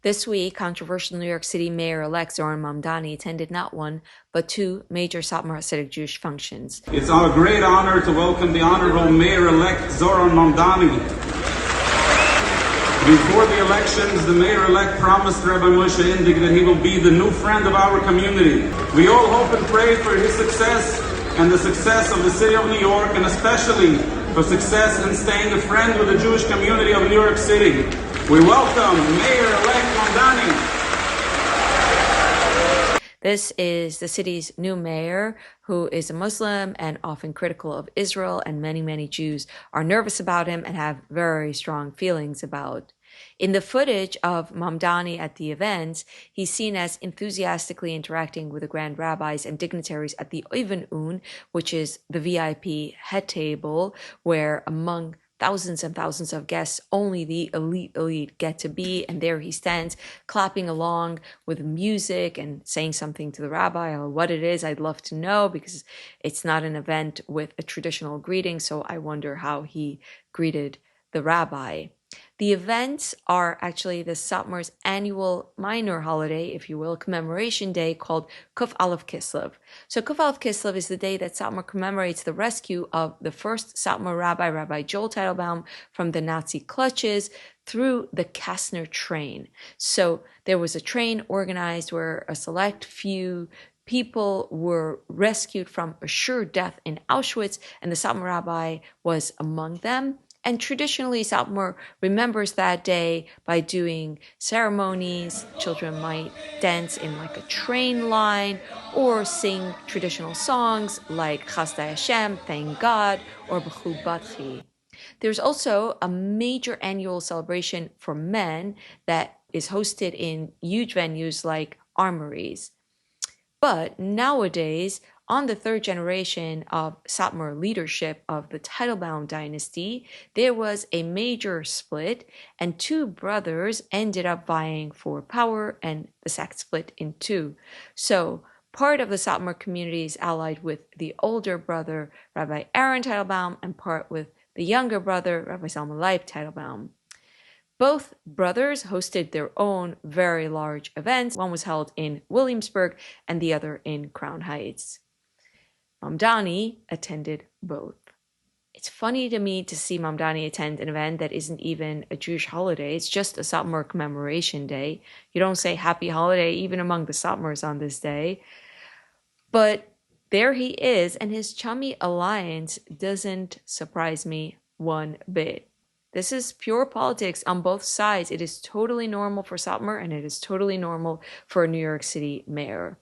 This week, controversial New York City Mayor-elect Zoran Mamdani attended not one, but two major Satmar Hasidic Jewish functions. It's our great honor to welcome the Honorable Mayor-elect Zoran Mamdani. Before the elections, the Mayor-elect promised Rabbi Moshe Indig that he will be the new friend of our community. We all hope and pray for his success and the success of the city of New York, and especially for success in staying a friend with the Jewish community of New York City. We welcome Mayor-elect Mamdani. This is the city's new mayor, who is a Muslim and often critical of Israel, and many Jews are nervous about him and have very strong feelings about. In the footage of Mamdani at the events, he's seen as enthusiastically interacting with the grand rabbis and dignitaries at the Oven, which is the VIP head table, where among thousands and thousands of guests, only the elite get to be, and there he stands clapping along with music and saying something to the rabbi. Or what it is, I'd love to know, because it's not an event with a traditional greeting, so I wonder how he greeted the rabbi. The events are actually the Satmar's annual minor holiday, if you will, commemoration day called Kuf Aleph Kislev. So Kuf Aleph Kislev is the day that Satmar commemorates the rescue of the first Satmar rabbi, Rabbi Joel Teitelbaum, from the Nazi clutches through the Kastner train. So there was a train organized where a select few people were rescued from a sure death in Auschwitz, and the Satmar rabbi was among them. And traditionally, Satmar remembers that day by doing ceremonies. Children might dance in like a train line or sing traditional songs like Chasdai Hashem, Thank God, or B'chu Batchi. There's also a major annual celebration for men that is hosted in huge venues like armories. But nowadays, on the third generation of Satmar leadership of the Teitelbaum dynasty, there was a major split, and two brothers ended up vying for power, and the sect split in two. So part of the Satmar community is allied with the older brother, Rabbi Aaron Teitelbaum, and part with the younger brother, Rabbi Zalman Leib Teitelbaum. Both brothers hosted their own very large events. One was held in Williamsburg and the other in Crown Heights. Mamdani attended both. It's funny to me to see Mamdani attend an event that isn't even a Jewish holiday. It's just a Satmar commemoration day. You don't say happy holiday even among the Satmars on this day. But there he is, and his chummy alliance doesn't surprise me one bit. This is pure politics on both sides. It is totally normal for Satmar, and it is totally normal for a New York City mayor.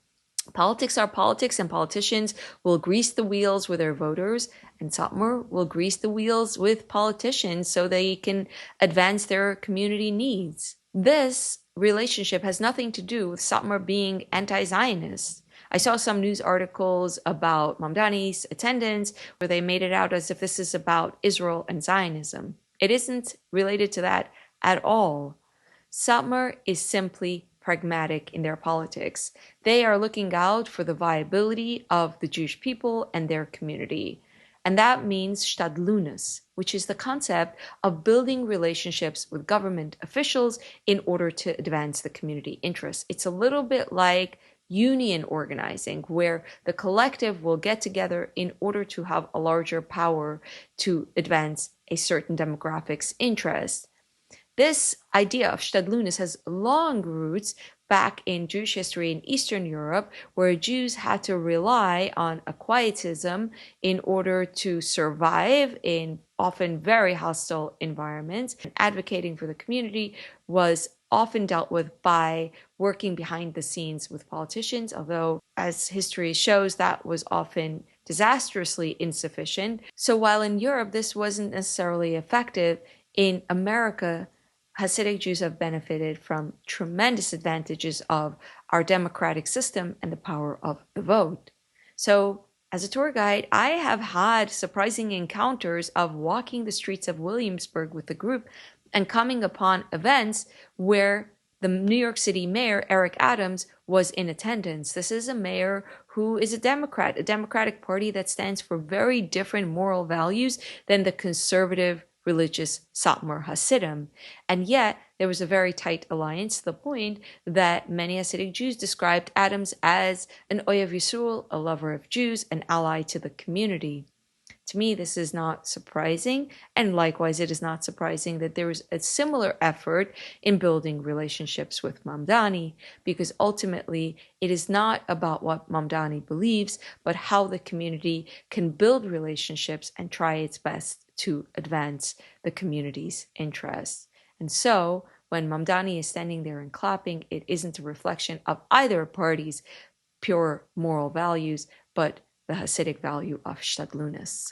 Politics are politics, and politicians will grease the wheels with their voters, and Satmar will grease the wheels with politicians so they can advance their community needs. This relationship has nothing to do with Satmar being anti-Zionist. I saw some news articles about Mamdani's attendance where they made it out as if this is about Israel and Zionism. It isn't related to that at all. Satmar is simply pragmatic in their politics. They are looking out for the viability of the Jewish people and their community. And that means shtadlanus, which is the concept of building relationships with government officials in order to advance the community interests. It's a little bit like union organizing, where the collective will get together in order to have a larger power to advance a certain demographic's interest. This idea of shtadlanus has long roots back in Jewish history in Eastern Europe, where Jews had to rely on a quietism in order to survive in often very hostile environments. Advocating for the community was often dealt with by working behind the scenes with politicians, although, as history shows, that was often disastrously insufficient. So while in Europe this wasn't necessarily effective, in America, Hasidic Jews have benefited from tremendous advantages of our democratic system and the power of the vote. So, as a tour guide, I have had surprising encounters of walking the streets of Williamsburg with the group and coming upon events where the New York City mayor, Eric Adams, was in attendance. This is a mayor who is a Democrat, a Democratic Party that stands for very different moral values than the conservative religious Satmar Hasidim, and yet there was a very tight alliance to the point that many Hasidic Jews described Adams as an Oyev Yisrael, a lover of Jews, an ally to the community. To me, this is not surprising, and likewise, it is not surprising that there is a similar effort in building relationships with Mamdani, because ultimately it is not about what Mamdani believes, but how the community can build relationships and try its best to advance the community's interests. And so, when Mamdani is standing there and clapping, it isn't a reflection of either party's pure moral values, but the Hasidic value of shtadlanus.